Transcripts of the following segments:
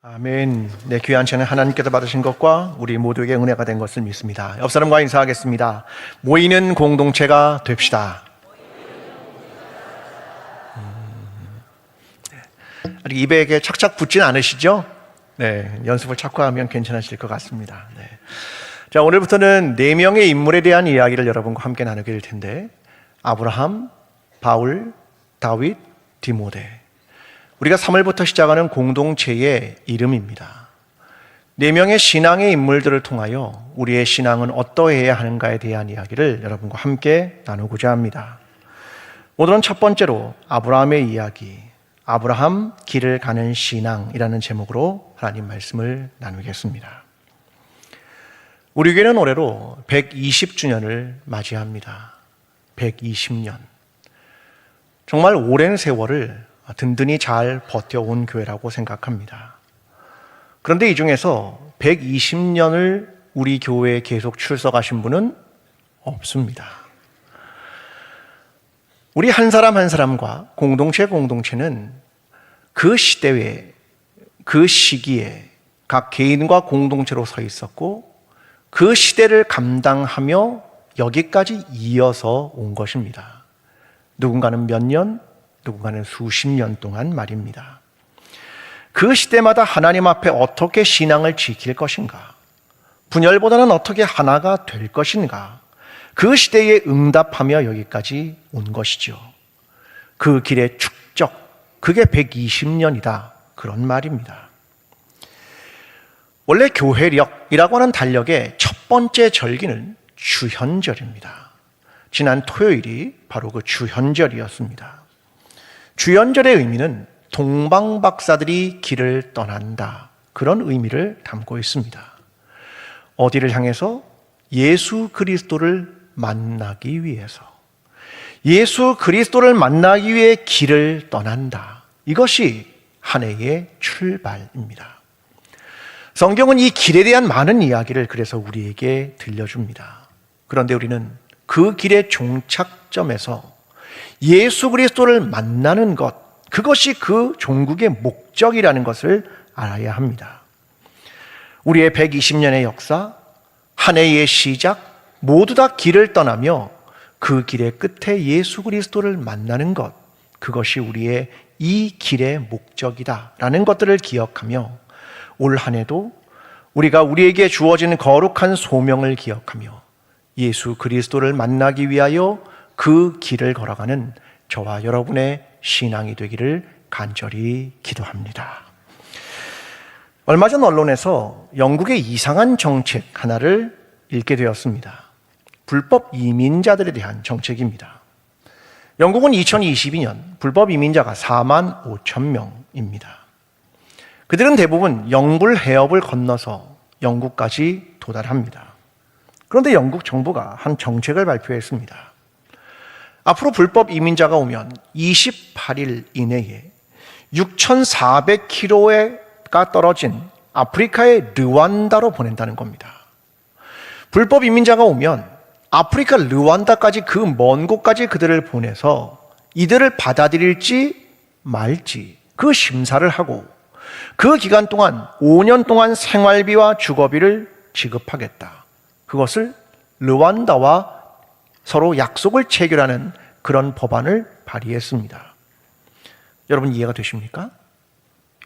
아멘. 네, 귀한 찬양 하나님께서 받으신 것과 우리 모두에게 은혜가 된 것을 믿습니다. 옆 사람과 인사하겠습니다. 모이는 공동체가 됩시다. 아직 입에 착착 붙진 않으시죠? 네, 연습을 자꾸 하면 괜찮아질 것 같습니다. 네. 자, 오늘부터는 4명의 인물에 대한 이야기를 여러분과 함께 나누게 될 텐데, 아브라함, 바울, 다윗, 디모데. 우리가 3월부터 시작하는 공동체의 이름입니다. 4명의 신앙의 인물들을 통하여 우리의 신앙은 어떠해야 하는가에 대한 이야기를 여러분과 함께 나누고자 합니다. 오늘은 첫 번째로 아브라함의 이야기, 아브라함 길을 가는 신앙이라는 제목으로 하나님 말씀을 나누겠습니다. 우리 교회는 올해로 120주년을 맞이합니다. 120년. 정말 오랜 세월을 든든히 잘 버텨온 교회라고 생각합니다. 그런데 이 중에서 120년을 우리 교회에 계속 출석하신 분은 없습니다. 우리 한 사람 한 사람과 공동체는 그 시대에, 그 시기에 각 개인과 공동체로 서 있었고 그 시대를 감당하며 여기까지 이어서 온 것입니다. 누군가는 몇 년, 누군가는 수십 년 동안 말입니다. 그 시대마다 하나님 앞에 어떻게 신앙을 지킬 것인가, 분열보다는 어떻게 하나가 될 것인가, 그 시대에 응답하며 여기까지 온 것이죠. 그 길의 축적, 그게 120년이다, 그런 말입니다. 원래 교회력이라고 하는 달력의 첫 번째 절기는 주현절입니다. 지난 토요일이 바로 그 주현절이었습니다. 주현절의 의미는 동방박사들이 길을 떠난다, 그런 의미를 담고 있습니다. 어디를 향해서? 예수 그리스도를 만나기 위해서. 예수 그리스도를 만나기 위해 길을 떠난다. 이것이 한 해의 출발입니다. 성경은 이 길에 대한 많은 이야기를 그래서 우리에게 들려줍니다. 그런데 우리는 그 길의 종착점에서 예수 그리스도를 만나는 것, 그것이 그 종국의 목적이라는 것을 알아야 합니다. 우리의 120년의 역사, 한 해의 시작, 모두 다 길을 떠나며 그 길의 끝에 예수 그리스도를 만나는 것, 그것이 우리의 이 길의 목적이다라는 것들을 기억하며 올 한 해도 우리가 우리에게 주어진 거룩한 소명을 기억하며 예수 그리스도를 만나기 위하여 그 길을 걸어가는 저와 여러분의 신앙이 되기를 간절히 기도합니다. 얼마 전 언론에서 영국의 이상한 정책 하나를 읽게 되었습니다. 불법 이민자들에 대한 정책입니다. 영국은 2022년 불법 이민자가 4만 5천 명입니다. 그들은 대부분 영불 해협을 건너서 영국까지 도달합니다. 그런데 영국 정부가 한 정책을 발표했습니다. 앞으로 불법 이민자가 오면 28일 이내에 6,400km가 떨어진 아프리카의 르완다로 보낸다는 겁니다. 불법 이민자가 오면 아프리카 르완다까지, 그 먼 곳까지 그들을 보내서 이들을 받아들일지 말지 그 심사를 하고 그 기간 동안 5년 동안 생활비와 주거비를 지급하겠다. 그것을 르완다와 서로 약속을 체결하는 그런 법안을 발의했습니다. 여러분 이해가 되십니까?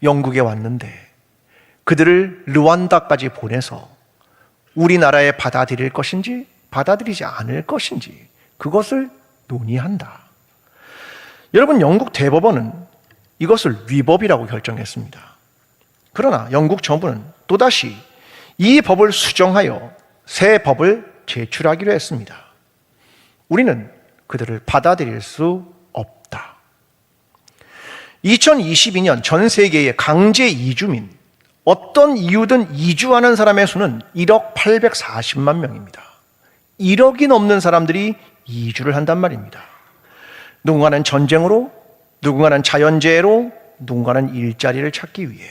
영국에 왔는데 그들을 르완다까지 보내서 우리나라에 받아들일 것인지 받아들이지 않을 것인지 그것을 논의한다. 여러분, 영국 대법원은 이것을 위법이라고 결정했습니다. 그러나 영국 정부는 또다시 이 법을 수정하여 새 법을 제출하기로 했습니다. 우리는 그들을 받아들일 수 없다. 2022년 전 세계의 강제 이주민, 어떤 이유든 이주하는 사람의 수는 1억 840만 명입니다. 1억이 넘는 사람들이 이주를 한단 말입니다. 누군가는 전쟁으로, 누군가는 자연재해로, 누군가는 일자리를 찾기 위해.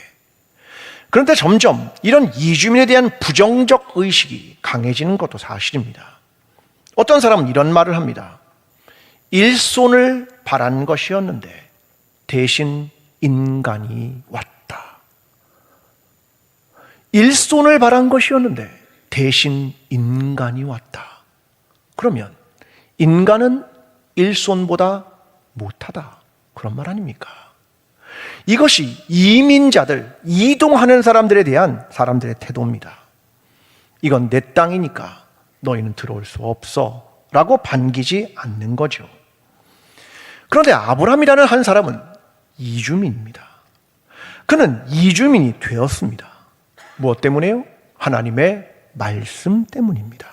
그런데 점점 이런 이주민에 대한 부정적 의식이 강해지는 것도 사실입니다. 어떤 사람은 이런 말을 합니다. 일손을 바란 것이었는데 대신 인간이 왔다. 일손을 바란 것이었는데 대신 인간이 왔다. 그러면 인간은 일손보다 못하다, 그런 말 아닙니까? 이것이 이민자들, 이동하는 사람들에 대한 사람들의 태도입니다. 이건 내 땅이니까 너희는 들어올 수 없어 라고 반기지 않는 거죠. 그런데 아브라함이라는 한 사람은 이주민입니다. 그는 이주민이 되었습니다. 무엇 때문에요? 하나님의 말씀 때문입니다.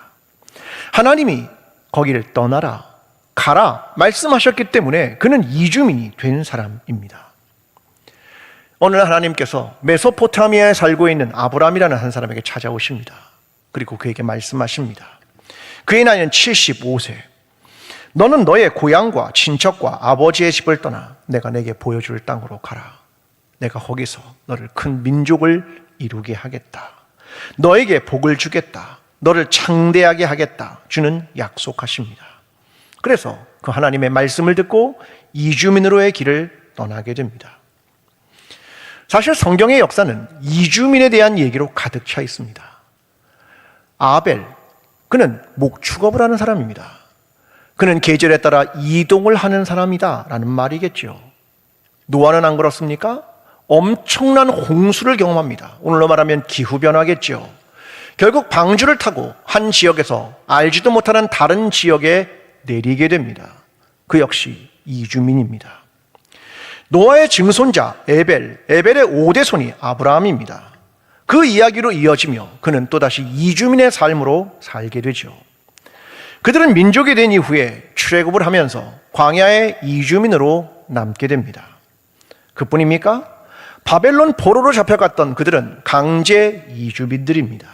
하나님이 거기를 떠나라, 가라 말씀하셨기 때문에 그는 이주민이 된 사람입니다. 오늘 하나님께서 메소포타미아에 살고 있는 아브라함이라는 한 사람에게 찾아오십니다. 그리고 그에게 말씀하십니다. 그의 나이는 75세. 너는 너의 고향과 친척과 아버지의 집을 떠나 내가 내게 보여줄 땅으로 가라. 내가 거기서 너를 큰 민족을 이루게 하겠다. 너에게 복을 주겠다. 너를 창대하게 하겠다. 주는 약속하십니다. 그래서 그 하나님의 말씀을 듣고 이주민으로의 길을 떠나게 됩니다. 사실 성경의 역사는 이주민에 대한 얘기로 가득 차 있습니다. 아벨, 그는 목축업을 하는 사람입니다. 그는 계절에 따라 이동을 하는 사람이다 라는 말이겠죠. 노아는 안 그렇습니까? 엄청난 홍수를 경험합니다. 오늘로 말하면 기후변화겠죠. 결국 방주를 타고 한 지역에서 알지도 못하는 다른 지역에 내리게 됩니다. 그 역시 이주민입니다. 노아의 증손자 에벨의 5대손이 아브라함입니다. 그 이야기로 이어지며 그는 또다시 이주민의 삶으로 살게 되죠. 그들은 민족이 된 이후에 출애굽을 하면서 광야의 이주민으로 남게 됩니다. 그뿐입니까? 바벨론 포로로 잡혀갔던 그들은 강제 이주민들입니다.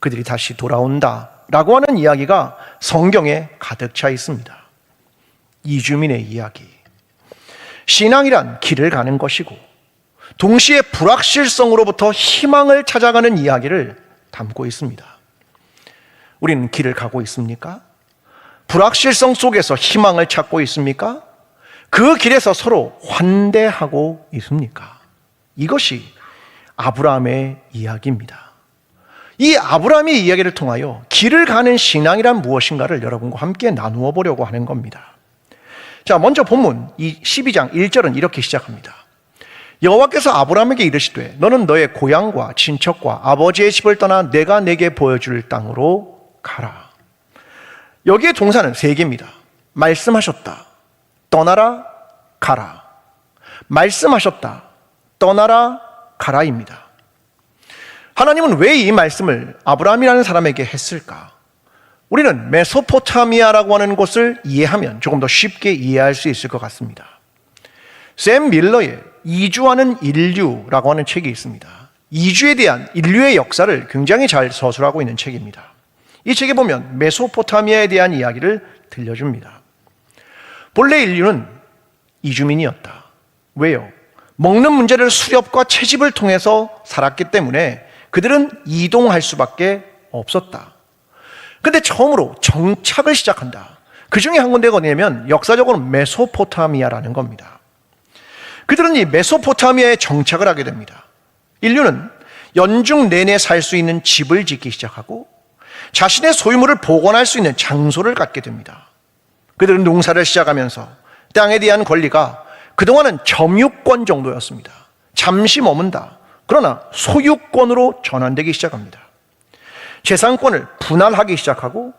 그들이 다시 돌아온다라고 하는 이야기가 성경에 가득 차 있습니다. 이주민의 이야기. 신앙이란 길을 가는 것이고 동시에 불확실성으로부터 희망을 찾아가는 이야기를 담고 있습니다. 우리는 길을 가고 있습니까? 불확실성 속에서 희망을 찾고 있습니까? 그 길에서 서로 환대하고 있습니까? 이것이 아브라함의 이야기입니다. 이 아브라함의 이야기를 통하여 길을 가는 신앙이란 무엇인가를 여러분과 함께 나누어 보려고 하는 겁니다. 자, 먼저 본문 12장 1절은 이렇게 시작합니다. 여호와께서 아브라함에게 이르시되 너는 너의 고향과 친척과 아버지의 집을 떠나 내가 내게 보여줄 땅으로 가라. 여기에 동사는 3개입니다. 말씀하셨다, 떠나라, 가라. 말씀하셨다, 떠나라, 가라입니다. 하나님은 왜 이 말씀을 아브라함이라는 사람에게 했을까? 우리는 메소포타미아라고 하는 곳을 이해하면 조금 더 쉽게 이해할 수 있을 것 같습니다. 샘 밀러의 이주하는 인류라고 하는 책이 있습니다. 이주에 대한 인류의 역사를 굉장히 잘 서술하고 있는 책입니다. 이 책에 보면 메소포타미아에 대한 이야기를 들려줍니다. 본래 인류는 이주민이었다. 왜요? 먹는 문제를 수렵과 채집을 통해서 살았기 때문에 그들은 이동할 수밖에 없었다. 근데 처음으로 정착을 시작한다. 그 중에 한 군데가 어디냐면 역사적으로 메소포타미아라는 겁니다. 그들은 이 메소포타미아에 정착을 하게 됩니다. 인류는 연중 내내 살 수 있는 집을 짓기 시작하고 자신의 소유물을 보관할 수 있는 장소를 갖게 됩니다. 그들은 농사를 시작하면서 땅에 대한 권리가 그동안은 점유권 정도였습니다. 잠시 머문다. 그러나 소유권으로 전환되기 시작합니다. 재산권을 분할하기 시작하고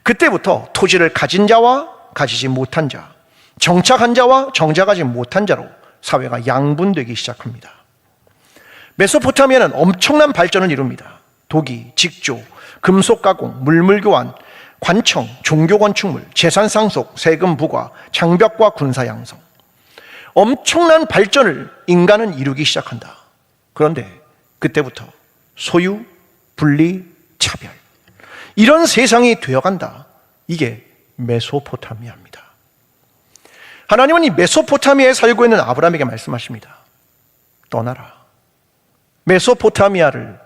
그때부터 토지를 가진 자와 가지지 못한 자, 정착한 자와 정착하지 못한 자로 사회가 양분되기 시작합니다. 메소포타미아는 엄청난 발전을 이룹니다. 도기, 직조, 금속 가공, 물물 교환, 관청, 종교 건축물, 재산 상속, 세금 부과, 장벽과 군사 양성. 엄청난 발전을 인간은 이루기 시작한다. 그런데 그때부터 소유, 분리, 차별, 이런 세상이 되어간다. 이게 메소포타미아입니다. 하나님은 이 메소포타미아에 살고 있는 아브라함에게 말씀하십니다. 떠나라. 메소포타미아를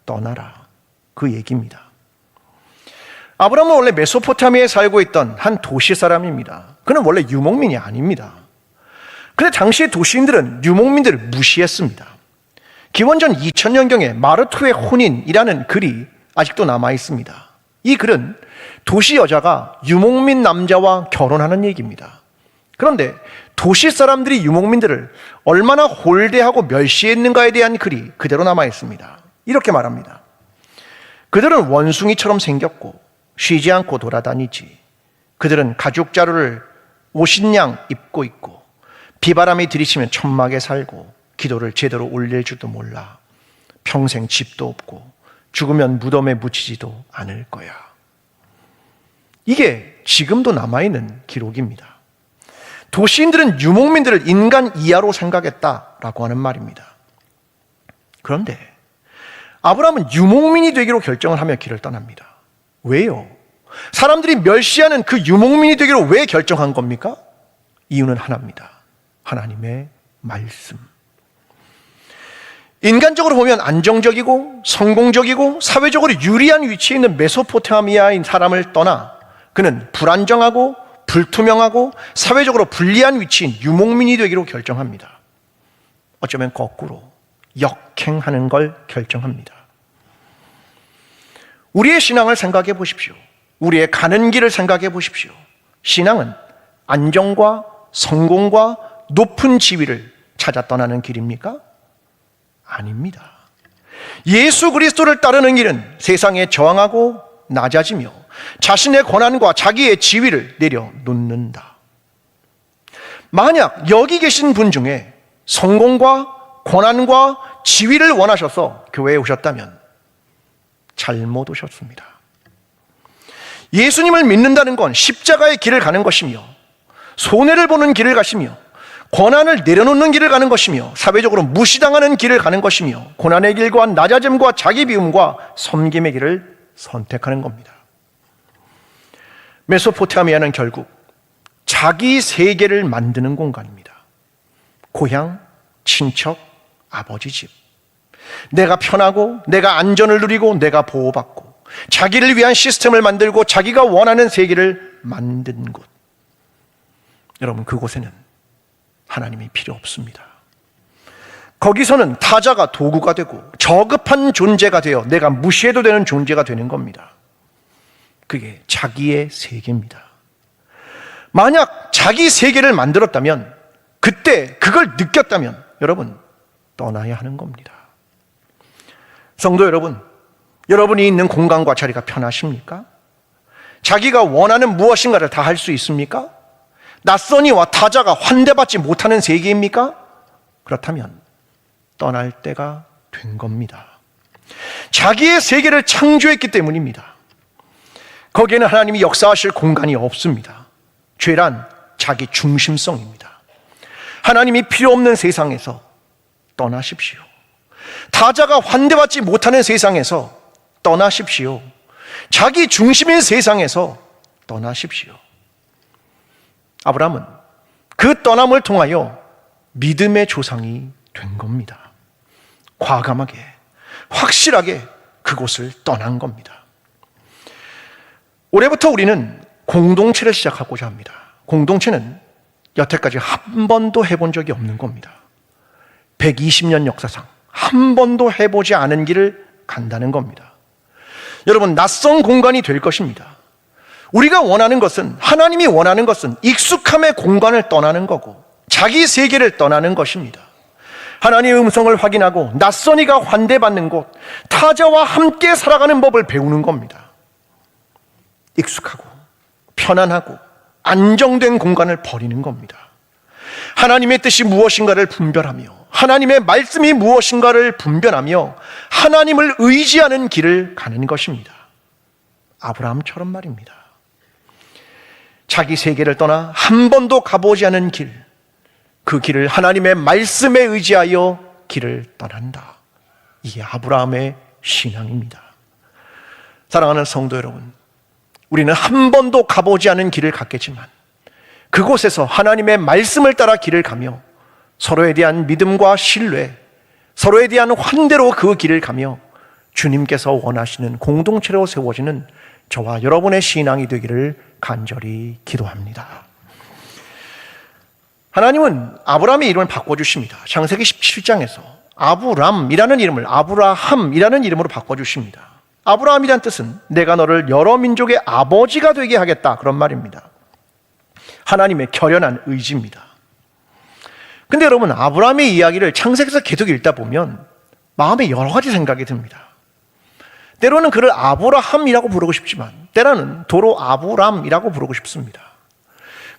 떠나라. 그 얘기입니다. 아브라함은 원래 메소포타미아에 살고 있던 한 도시 사람입니다. 그는 원래 유목민이 아닙니다. 그런데 당시의 도시인들은 유목민들을 무시했습니다. 기원전 2000년경에 마르투의 혼인이라는 글이 아직도 남아 있습니다. 이 글은 도시 여자가 유목민 남자와 결혼하는 얘기입니다. 그런데 도시 사람들이 유목민들을 얼마나 홀대하고 멸시했는가에 대한 글이 그대로 남아 있습니다. 이렇게 말합니다. 그들은 원숭이처럼 생겼고 쉬지 않고 돌아다니지. 그들은 가죽 자루를 옷인양 입고 있고 비바람이 들이치면 천막에 살고 기도를 제대로 올릴 줄도 몰라. 평생 집도 없고 죽으면 무덤에 묻히지도 않을 거야. 이게 지금도 남아있는 기록입니다. 도시인들은 유목민들을 인간 이하로 생각했다라고 하는 말입니다. 그런데 아브라함은 유목민이 되기로 결정을 하며 길을 떠납니다. 왜요? 사람들이 멸시하는 그 유목민이 되기로 왜 결정한 겁니까? 이유는 하나입니다. 하나님의 말씀. 인간적으로 보면 안정적이고 성공적이고 사회적으로 유리한 위치에 있는 메소포타미아인 사람을 떠나 그는 불안정하고 불투명하고 사회적으로 불리한 위치인 유목민이 되기로 결정합니다. 어쩌면 거꾸로 역행하는 걸 결정합니다. 우리의 신앙을 생각해 보십시오. 우리의 가는 길을 생각해 보십시오. 신앙은 안정과 성공과 높은 지위를 찾아 떠나는 길입니까? 아닙니다. 예수 그리스도를 따르는 길은 세상에 저항하고 낮아지며 자신의 권한과 자기의 지위를 내려놓는다. 만약 여기 계신 분 중에 성공과 권한과 지위를 원하셔서 교회에 오셨다면 잘못 오셨습니다. 예수님을 믿는다는 건 십자가의 길을 가는 것이며 손해를 보는 길을 가시며 권한을 내려놓는 길을 가는 것이며 사회적으로 무시당하는 길을 가는 것이며 고난의 길과 낮아짐과 자기 비움과 섬김의 길을 선택하는 겁니다. 메소포타미아는 결국 자기 세계를 만드는 공간입니다. 고향, 친척, 아버지 집. 내가 편하고 내가 안전을 누리고 내가 보호받고 자기를 위한 시스템을 만들고 자기가 원하는 세계를 만든 곳. 여러분, 그곳에는 하나님이 필요 없습니다. 거기서는 타자가 도구가 되고 저급한 존재가 되어 내가 무시해도 되는 존재가 되는 겁니다. 그게 자기의 세계입니다. 만약 자기 세계를 만들었다면, 그때 그걸 느꼈다면 여러분 떠나야 하는 겁니다. 성도 여러분, 여러분이 있는 공간과 자리가 편하십니까? 자기가 원하는 무엇인가를 다 할 수 있습니까? 낯선이와 타자가 환대받지 못하는 세계입니까? 그렇다면 떠날 때가 된 겁니다. 자기의 세계를 창조했기 때문입니다. 거기에는 하나님이 역사하실 공간이 없습니다. 죄란 자기 중심성입니다. 하나님이 필요 없는 세상에서 떠나십시오. 타자가 환대받지 못하는 세상에서 떠나십시오. 자기 중심인 세상에서 떠나십시오. 아브라함은 그 떠남을 통하여 믿음의 조상이 된 겁니다. 과감하게, 확실하게 그곳을 떠난 겁니다. 올해부터 우리는 공동체를 시작하고자 합니다. 공동체는 여태까지 한 번도 해본 적이 없는 겁니다. 120년 역사상 한 번도 해보지 않은 길을 간다는 겁니다. 여러분, 낯선 공간이 될 것입니다. 우리가 원하는 것은, 하나님이 원하는 것은 익숙함의 공간을 떠나는 거고 자기 세계를 떠나는 것입니다. 하나님의 음성을 확인하고 낯선이가 환대받는 곳, 타자와 함께 살아가는 법을 배우는 겁니다. 익숙하고 편안하고 안정된 공간을 버리는 겁니다. 하나님의 뜻이 무엇인가를 분별하며 하나님의 말씀이 무엇인가를 분별하며 하나님을 의지하는 길을 가는 것입니다. 아브라함처럼 말입니다. 자기 세계를 떠나 한 번도 가보지 않은 길, 그 길을 하나님의 말씀에 의지하여 길을 떠난다. 이게 아브라함의 신앙입니다. 사랑하는 성도 여러분, 우리는 한 번도 가보지 않은 길을 갔겠지만 그곳에서 하나님의 말씀을 따라 길을 가며 서로에 대한 믿음과 신뢰, 서로에 대한 환대로 그 길을 가며 주님께서 원하시는 공동체로 세워지는 저와 여러분의 신앙이 되기를 간절히 기도합니다. 하나님은 아브라함의 이름을 바꿔주십니다. 창세기 17장에서 아브람이라는 이름을 아브라함이라는 이름으로 바꿔주십니다. 아브라함이란 뜻은 내가 너를 여러 민족의 아버지가 되게 하겠다, 그런 말입니다. 하나님의 결연한 의지입니다. 근데 여러분, 아브라함의 이야기를 창세기에서 계속 읽다 보면 마음에 여러 가지 생각이 듭니다. 때로는 그를 아브라함이라고 부르고 싶지만 때로는 도로 아브람이라고 부르고 싶습니다.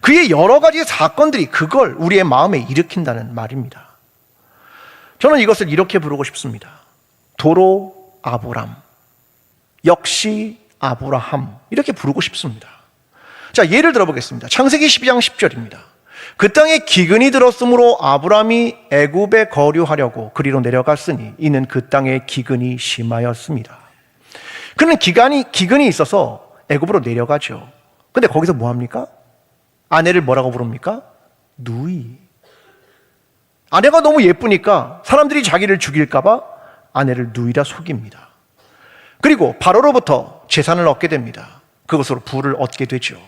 그의 여러 가지 사건들이 그걸 우리의 마음에 일으킨다는 말입니다. 저는 이것을 이렇게 부르고 싶습니다. 도로 아브람, 역시 아브라함, 이렇게 부르고 싶습니다. 자, 예를 들어보겠습니다. 창세기 12장 10절입니다. 그 땅에 기근이 들었으므로 아브람이 애굽에 거류하려고 그리로 내려갔으니 이는 그 땅에 기근이 심하였습니다. 그는 기근이 있어서 애굽으로 내려가죠. 근데 거기서 뭐 합니까? 아내를 뭐라고 부릅니까? 누이. 아내가 너무 예쁘니까 사람들이 자기를 죽일까봐 아내를 누이라 속입니다. 그리고 바로로부터 재산을 얻게 됩니다. 그것으로 부를 얻게 되죠.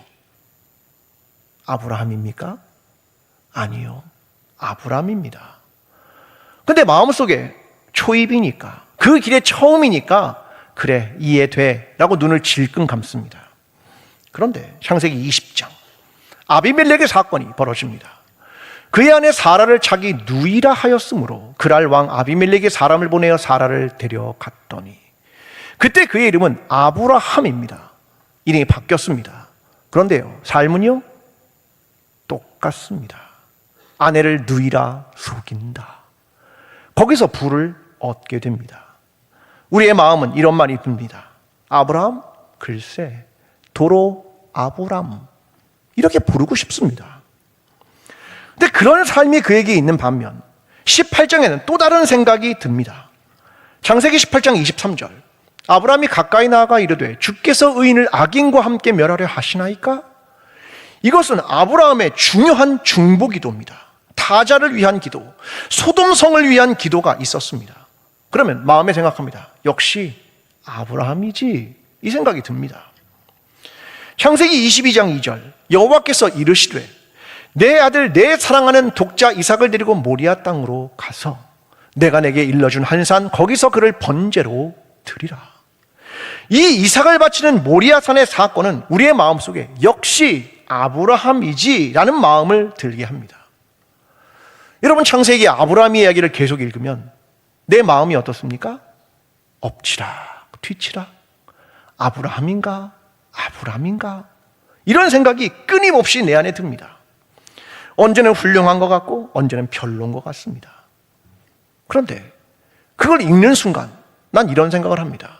아브라함입니까? 아니요, 아브람입니다. 근데 마음속에 초입이니까, 그 길에 처음이니까 그래, 이해돼 라고 눈을 질끈 감습니다. 그런데 창세기 20장 아비멜렉의 사건이 벌어집니다. 그의 아내 사라를 자기 누이라 하였으므로 그랄 왕 아비멜렉의 사람을 보내어 사라를 데려갔더니 그때 그의 이름은 아브라함입니다. 이름이 바뀌었습니다. 그런데요, 삶은요 똑같습니다. 아내를 누이라 속인다. 거기서 부를 얻게 됩니다. 우리의 마음은 이런 말이 듭니다. 아브라함? 글쎄, 도로 아브람, 이렇게 부르고 싶습니다. 근데 그런 삶이 그에게 있는 반면 18장에는 또 다른 생각이 듭니다. 창세기 18장 23절, 아브라함이 가까이 나아가 이르되 주께서 의인을 악인과 함께 멸하려 하시나이까? 이것은 아브라함의 중요한 중보 기도입니다. 타자를 위한 기도, 소돔성을 위한 기도가 있었습니다. 그러면 마음에 생각합니다. 역시 아브라함이지, 이 생각이 듭니다. 창세기 22장 2절, 여호와께서 이르시되 내 아들 내 사랑하는 독자 이삭을 데리고 모리아 땅으로 가서 내가 내게 일러준 한 산 거기서 그를 번제로 드리라. 이 이삭을 바치는 모리아 산의 사건은 우리의 마음속에 역시 아브라함이지라는 마음을 들게 합니다. 여러분, 창세기 아브라함의 이야기를 계속 읽으면 내 마음이 어떻습니까? 엎치락 뒤치락, 아브라함인가? 아브람인가? 이런 생각이 끊임없이 내 안에 듭니다. 언제는 훌륭한 것 같고 언제는 별로인 것 같습니다. 그런데 그걸 읽는 순간 난 이런 생각을 합니다.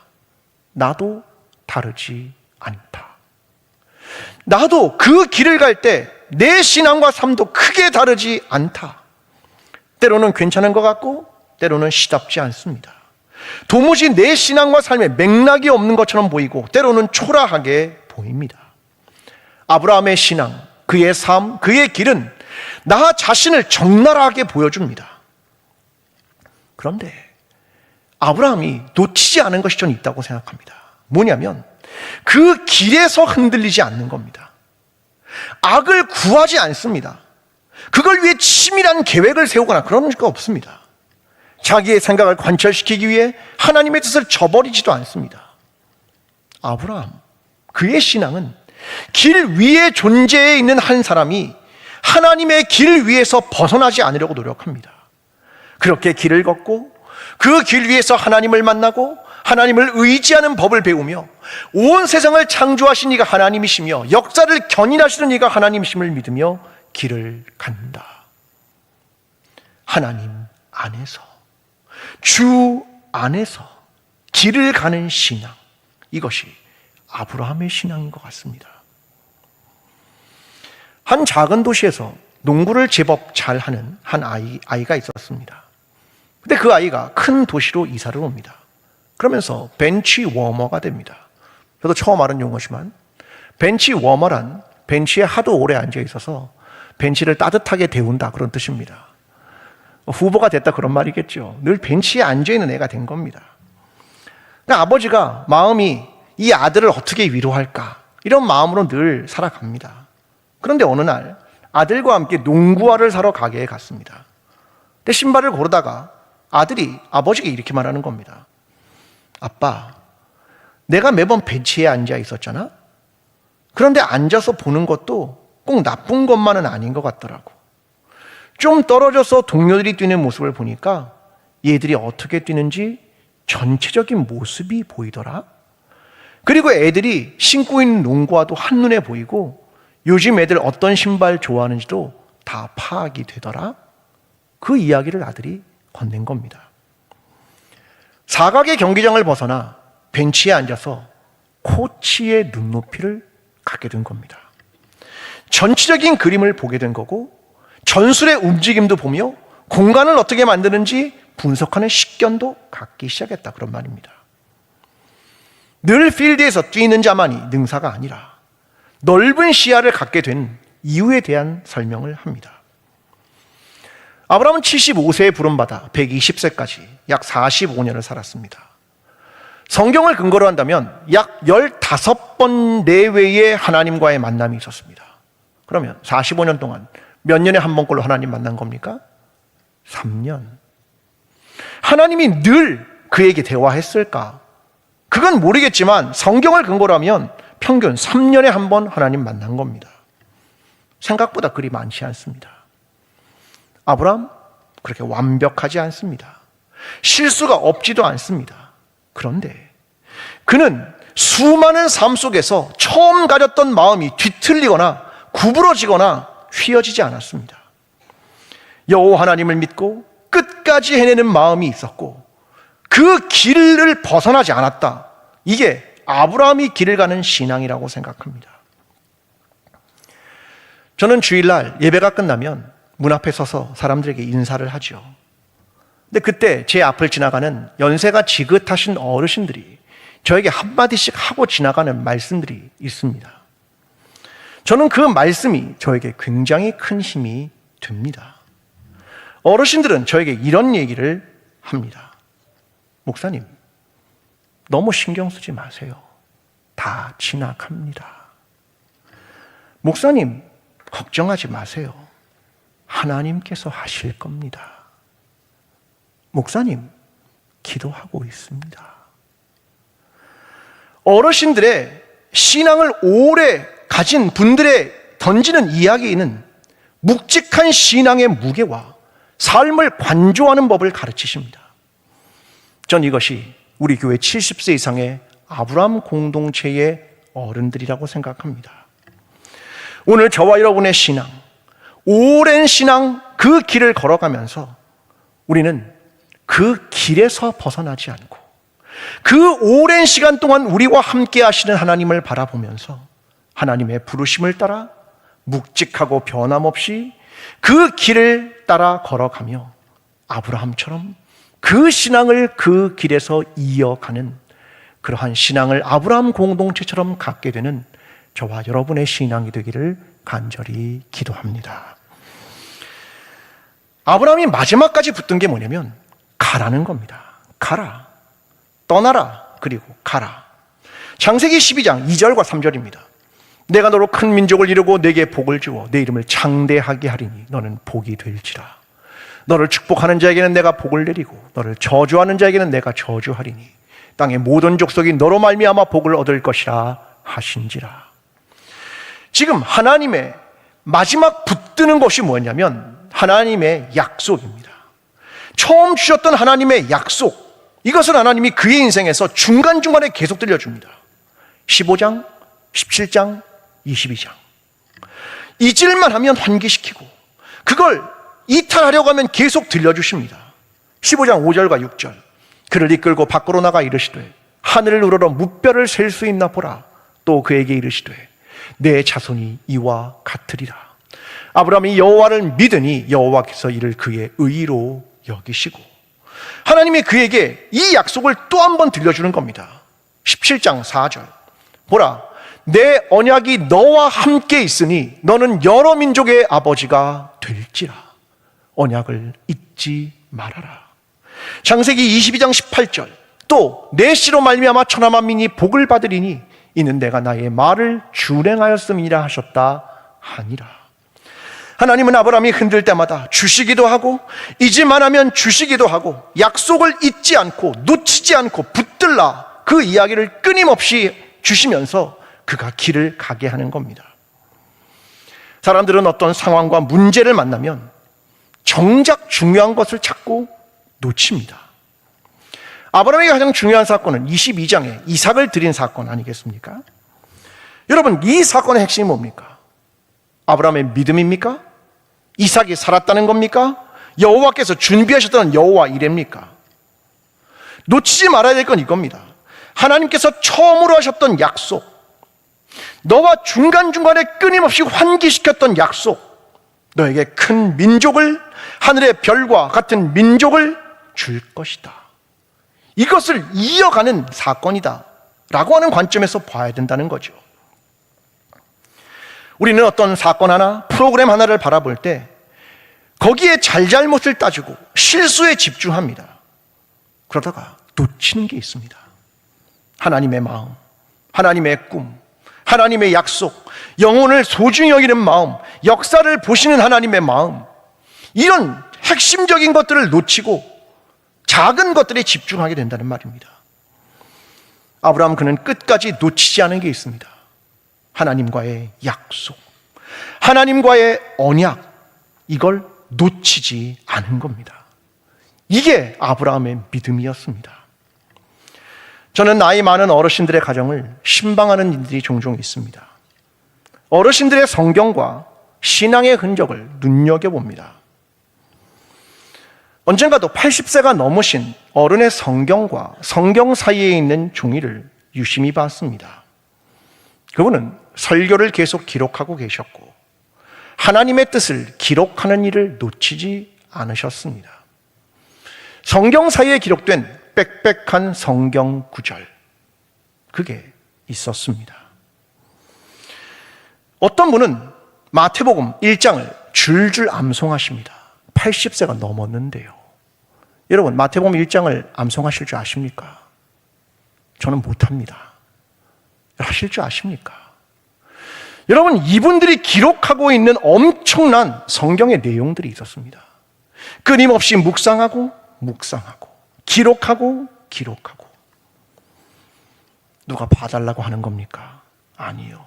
나도 다르지 않다. 나도 그 길을 갈 때 내 신앙과 삶도 크게 다르지 않다. 때로는 괜찮은 것 같고 때로는 시답지 않습니다. 도무지 내 신앙과 삶에 맥락이 없는 것처럼 보이고 때로는 초라하게 보입니다. 아브라함의 신앙, 그의 삶, 그의 길은 나 자신을 적나라하게 보여줍니다. 그런데 아브라함이 놓치지 않은 것이 전 있다고 생각합니다. 뭐냐면 그 길에서 흔들리지 않는 겁니다. 악을 구하지 않습니다. 그걸 위해 치밀한 계획을 세우거나 그런 거 없습니다. 자기의 생각을 관철시키기 위해 하나님의 뜻을 저버리지도 않습니다. 아브라함, 그의 신앙은 길 위에 존재해 있는 한 사람이 하나님의 길 위에서 벗어나지 않으려고 노력합니다. 그렇게 길을 걷고 그 길 위에서 하나님을 만나고 하나님을 의지하는 법을 배우며 온 세상을 창조하신 이가 하나님이시며 역사를 견인하시는 이가 하나님이심을 믿으며 길을 간다. 하나님 안에서, 주 안에서 길을 가는 신앙, 이것이 아브라함의 신앙인 것 같습니다. 한 작은 도시에서 농구를 제법 잘하는 한 아이가 있었습니다. 근데 그 아이가 큰 도시로 이사를 옵니다. 그러면서 벤치 워머가 됩니다. 저도 처음 알은 용어지만 벤치 워머란 벤치에 하도 오래 앉아 있어서 벤치를 따뜻하게 데운다, 그런 뜻입니다. 후보가 됐다, 그런 말이겠죠. 늘 벤치에 앉아 있는 애가 된 겁니다. 그러니까 아버지가 마음이 이 아들을 어떻게 위로할까, 이런 마음으로 늘 살아갑니다. 그런데 어느 날 아들과 함께 농구화를 사러 가게에 갔습니다. 근데 신발을 고르다가 아들이 아버지에게 이렇게 말하는 겁니다. 아빠, 내가 매번 벤치에 앉아 있었잖아? 그런데 앉아서 보는 것도 꼭 나쁜 것만은 아닌 것 같더라고. 좀 떨어져서 동료들이 뛰는 모습을 보니까 얘들이 어떻게 뛰는지 전체적인 모습이 보이더라. 그리고 애들이 신고 있는 농구화도 한눈에 보이고 요즘 애들 어떤 신발 좋아하는지도 다 파악이 되더라. 그 이야기를 아들이 건넨 겁니다. 사각의 경기장을 벗어나 벤치에 앉아서 코치의 눈높이를 갖게 된 겁니다. 전체적인 그림을 보게 된 거고 전술의 움직임도 보며 공간을 어떻게 만드는지 분석하는 식견도 갖기 시작했다, 그런 말입니다. 늘 필드에서 뛰는 자만이 능사가 아니라 넓은 시야를 갖게 된 이유에 대한 설명을 합니다. 아브라함은 75세에 부름받아 120세까지 약 45년을 살았습니다. 성경을 근거로 한다면 약 15번 내외의 하나님과의 만남이 있었습니다. 그러면 45년 동안 몇 년에 한 번꼴로 하나님 만난 겁니까? 3년. 하나님이 늘 그에게 대화했을까? 그건 모르겠지만 성경을 근거로 하면 평균 3년에 한 번 하나님 만난 겁니다. 생각보다 그리 많지 않습니다. 아브라함 그렇게 완벽하지 않습니다. 실수가 없지도 않습니다. 그런데 그는 수많은 삶 속에서 처음 가졌던 마음이 뒤틀리거나 구부러지거나 휘어지지 않았습니다. 여호와 하나님을 믿고 끝까지 해내는 마음이 있었고 그 길을 벗어나지 않았다. 이게 아브라함이 길을 가는 신앙이라고 생각합니다. 저는 주일날 예배가 끝나면 문 앞에 서서 사람들에게 인사를 하죠. 근데 그때 제 앞을 지나가는 연세가 지긋하신 어르신들이 저에게 한마디씩 하고 지나가는 말씀들이 있습니다. 저는 그 말씀이 저에게 굉장히 큰 힘이 됩니다. 어르신들은 저에게 이런 얘기를 합니다. 목사님, 너무 신경 쓰지 마세요. 다 지나갑니다. 목사님, 걱정하지 마세요. 하나님께서 하실 겁니다. 목사님, 기도하고 있습니다. 어르신들의 신앙을 오래 가진 분들의 던지는 이야기는 묵직한 신앙의 무게와 삶을 관조하는 법을 가르치십니다. 전 이것이 우리 교회 70세 이상의 아브라함 공동체의 어른들이라고 생각합니다. 오늘 저와 여러분의 신앙, 오랜 신앙, 그 길을 걸어가면서 우리는 그 길에서 벗어나지 않고 그 오랜 시간 동안 우리와 함께 하시는 하나님을 바라보면서 하나님의 부르심을 따라 묵직하고 변함없이 그 길을 따라 걸어가며 아브라함처럼 그 신앙을 그 길에서 이어가는 그러한 신앙을 아브라함 공동체처럼 갖게 되는 저와 여러분의 신앙이 되기를 간절히 기도합니다. 아브라함이 마지막까지 붙든 게 뭐냐면 가라는 겁니다. 가라. 떠나라. 그리고 가라. 창세기 12장 2절과 3절입니다. 내가 너로 큰 민족을 이루고 내게 복을 주어 내 이름을 창대하게 하리니 너는 복이 될지라. 너를 축복하는 자에게는 내가 복을 내리고 너를 저주하는 자에게는 내가 저주하리니 땅의 모든 족속이 너로 말미암아 복을 얻을 것이라 하신지라. 지금 하나님의 마지막 붙드는 것이 뭐냐면 하나님의 약속입니다. 처음 주셨던 하나님의 약속, 이것을 하나님이 그의 인생에서 중간중간에 계속 들려줍니다. 15장, 17장, 22장. 잊을만 하면 환기시키고 그걸 이탈하려고 하면 계속 들려주십니다. 15장 5절과 6절. 그를 이끌고 밖으로 나가 이르시되 하늘을 우러러 무뼈를 셀 수 있나 보라. 또 그에게 이르시되 내 자손이 이와 같으리라. 아브라함이 여호와를 믿으니 여호와께서 이를 그의 의로 여기시고, 하나님이 그에게 이 약속을 또 한 번 들려주는 겁니다. 17장 4절. 보라, 내 언약이 너와 함께 있으니 너는 여러 민족의 아버지가 될지라. 언약을 잊지 말아라. 창세기 22장 18절. 또 내 씨로 말미암아 천하 만민이 복을 받으리니 이는 내가 나의 말을 준행하였음이라 하셨다 하니라. 하나님은 아브라함이 흔들 때마다 주시기도 하고, 잊을만 하면 주시기도 하고, 약속을 잊지 않고 놓치지 않고 붙들라, 그 이야기를 끊임없이 주시면서 그가 길을 가게 하는 겁니다. 사람들은 어떤 상황과 문제를 만나면 정작 중요한 것을 찾고 놓칩니다. 아브라함에게 가장 중요한 사건은 22장에 이삭을 드린 사건 아니겠습니까? 여러분, 이 사건의 핵심이 뭡니까? 아브라함의 믿음입니까? 이삭이 살았다는 겁니까? 여호와께서 준비하셨던 여호와 이레입니까? 놓치지 말아야 될 건 이겁니다. 하나님께서 처음으로 하셨던 약속, 너와 중간중간에 끊임없이 환기시켰던 약속, 너에게 큰 민족을, 하늘의 별과 같은 민족을 줄 것이다, 이것을 이어가는 사건이다 라고 하는 관점에서 봐야 된다는 거죠. 우리는 어떤 사건 하나, 프로그램 하나를 바라볼 때 거기에 잘잘못을 따지고 실수에 집중합니다. 그러다가 놓치는 게 있습니다. 하나님의 마음, 하나님의 꿈, 하나님의 약속, 영혼을 소중히 여기는 마음, 역사를 보시는 하나님의 마음, 이런 핵심적인 것들을 놓치고 작은 것들에 집중하게 된다는 말입니다. 아브라함, 그는 끝까지 놓치지 않은 게 있습니다. 하나님과의 약속, 하나님과의 언약, 이걸 놓치지 않은 겁니다. 이게 아브라함의 믿음이었습니다. 저는 나이 많은 어르신들의 가정을 신방하는 일들이 종종 있습니다. 어르신들의 성경과 신앙의 흔적을 눈여겨봅니다. 언젠가도 80세가 넘으신 어른의 성경과 성경 사이에 있는 종이를 유심히 봤습니다. 그분은 설교를 계속 기록하고 계셨고 하나님의 뜻을 기록하는 일을 놓치지 않으셨습니다. 성경 사이에 기록된 빽빽한 성경 구절, 그게 있었습니다. 어떤 분은 마태복음 1장을 줄줄 암송하십니다. 80세가 넘었는데요. 여러분, 마태복음 1장을 암송하실 줄 아십니까? 저는 못합니다. 하실 줄 아십니까? 여러분, 이분들이 기록하고 있는 엄청난 성경의 내용들이 있었습니다. 끊임없이 묵상하고 기록하고 누가 봐달라고 하는 겁니까? 아니요.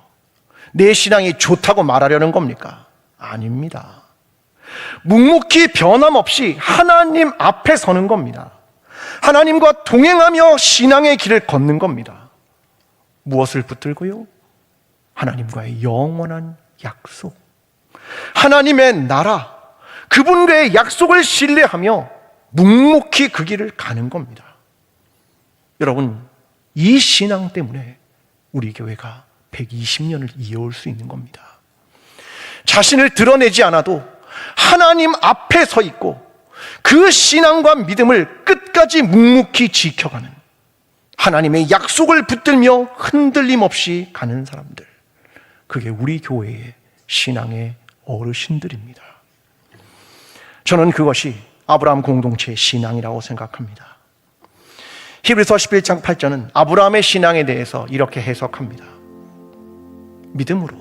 내 신앙이 좋다고 말하려는 겁니까? 아닙니다. 묵묵히 변함없이 하나님 앞에 서는 겁니다. 하나님과 동행하며 신앙의 길을 걷는 겁니다. 무엇을 붙들고요? 하나님과의 영원한 약속, 하나님의 나라, 그분과의 약속을 신뢰하며 묵묵히 그 길을 가는 겁니다. 여러분, 이 신앙 때문에 우리 교회가 120년을 이어올 수 있는 겁니다. 자신을 드러내지 않아도 하나님 앞에 서 있고 그 신앙과 믿음을 끝까지 묵묵히 지켜가는, 하나님의 약속을 붙들며 흔들림 없이 가는 사람들, 그게 우리 교회의 신앙의 어르신들입니다. 저는 그것이 아브라함 공동체의 신앙이라고 생각합니다. 히브리서 11장 8절은 아브라함의 신앙에 대해서 이렇게 해석합니다. 믿음으로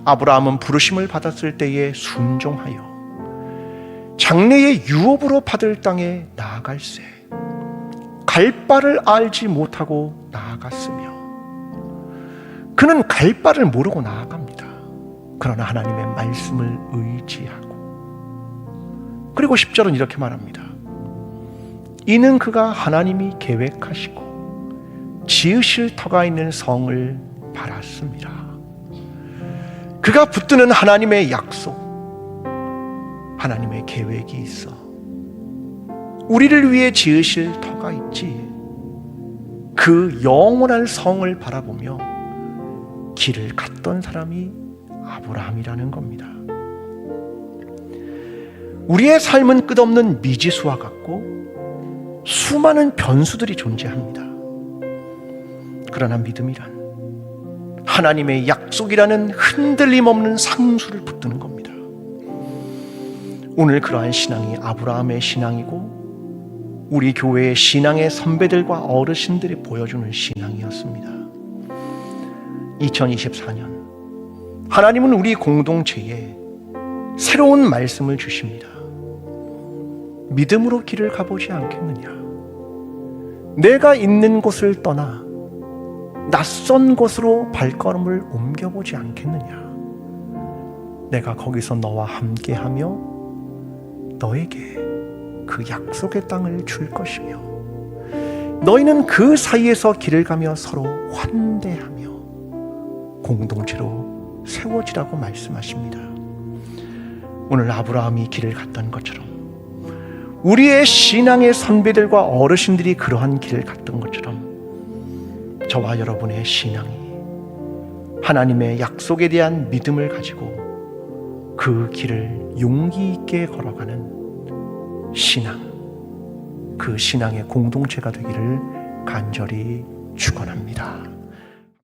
아브라함은 부르심을 받았을 때에 순종하여 장래의 유업으로 받을 땅에 나아갈새 갈 바를 알지 못하고 나아갔으며, 그는 갈 바를 모르고 나아갑니다. 그러나 하나님의 말씀을 의지하고, 그리고 10절은 이렇게 말합니다. 이는 그가 하나님이 계획하시고 지으실 터가 있는 성을 바랐습니다. 그가 붙드는 하나님의 약속, 하나님의 계획이 있어 우리를 위해 지으실 터가 있지, 그 영원한 성을 바라보며 길을 갔던 사람이 아브라함이라는 겁니다. 우리의 삶은 끝없는 미지수와 같고 수많은 변수들이 존재합니다. 그러나 믿음이란 하나님의 약속이라는 흔들림 없는 상수를 붙드는 겁니다. 오늘 그러한 신앙이 아브라함의 신앙이고 우리 교회의 신앙의 선배들과 어르신들이 보여주는 신앙이었습니다. 2024년 하나님은 우리 공동체에 새로운 말씀을 주십니다. 믿음으로 길을 가보지 않겠느냐? 내가 있는 곳을 떠나 낯선 곳으로 발걸음을 옮겨보지 않겠느냐? 내가 거기서 너와 함께하며 너에게 그 약속의 땅을 줄 것이며 너희는 그 사이에서 길을 가며 서로 환대하며 공동체로 세워지라고 말씀하십니다. 오늘 아브라함이 길을 갔던 것처럼 우리의 신앙의 선배들과 어르신들이 그러한 길을 갔던 것처럼 저와 여러분의 신앙이 하나님의 약속에 대한 믿음을 가지고 그 길을 용기 있게 걸어가는 신앙, 그 신앙의 공동체가 되기를 간절히 축원합니다.